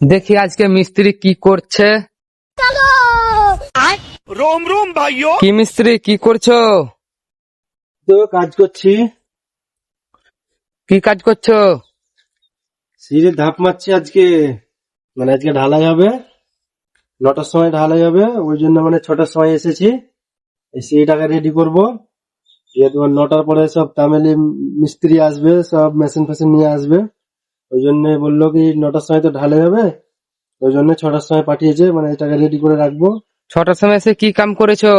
দেখি আজকে মিস্ত্রি কি করছে। रोम रोम भाइयों। কি মিস্ত্রি কি করছো? তো কাজ করছি, কি কাজ করছো? সিঁড়ির ধাপ মারছি আজকে। মানে আজকে ঢালাই হবে, 9টার সময় ঢালাই হবে, ওই জন্য মানে 6টার সময় এসেছি। এই সিঁড়িটাকে রেডি করবো, দিয়ে তোমার 9টার পরে সব তামিলি মিস্ত্রি আসবে, সব মেশিন ফেশিন নিয়ে আসবে। ওই জন্য বললো কি 9টার সময় তো ঢালাই হবে, ওই জন্য 6টার সময় পাঠিয়েছে, মানে এটাকে রেডি করে রাখবো। 6টার সময় এসে কি কাম করেছো?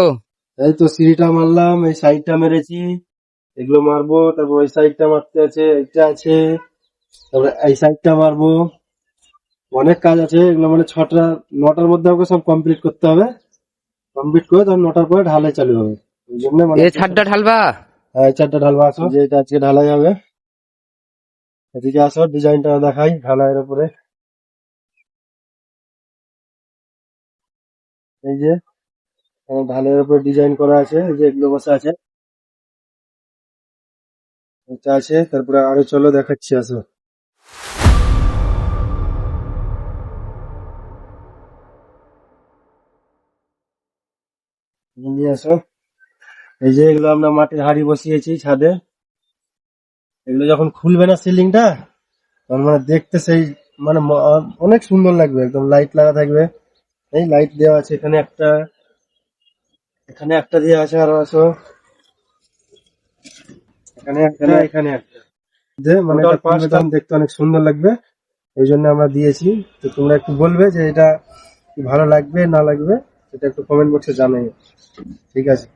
এই তো সিঁড়িটা মারলাম, এই সাইডটা মেরেছি, এগুলো মারবো, তারপর ওই সাইডটা মারতে আছে, এইটা আছে, তারপরে এই সাইডটা মারবো। অনেক কাজ আছে, এগুলো মানে 9টার মধ্যে আমাকে সব কমপ্লিট করতে হবে। কমপ্লিট করে তখন 9টার পরে ঢালাই চালু হবে। ওই জন্য মানে এই ছাদটা ঢালবা? হ্যাঁ, এই 4টা ঢালবা। আসো, যে এটা আজকে ঢালাই হবে, এদিকে আসো, ডিজাইনটা দেখাই ঢালাইয়ের উপরে। এই যে ঢালাইয়ের উপরে ডিজাইন করা আছে, এই যে এগুলো বসে আছে, এটা আছে। তারপরে আরো চলো দেখাচ্ছি, আসো। নিয়ে আসো। এই যে এগুলো আমরা মাটির হাঁড়ি বসিয়েছি ছাদে। এগুলো যখন খুলবে না সিলিংটা, তখন মানে দেখতে সেই মানে অনেক সুন্দর লাগবে, একদম লাইট লাগা থাকবে। এই লাইট দেওয়া আছে, এখানে একটা, এখানে একটা দেওয়া আছে, আরো আসো, এখানে একটা, এখানে একটা। মানে এটা খুলবে তখন দেখতে অনেক সুন্দর লাগবে, এই জন্য আমরা দিয়েছি। তো তোমরা একটু বলবে যে এটা কি ভালো লাগবে না লাগবে, সেটা একটু কমেন্ট বক্সে জানাই, ঠিক আছে?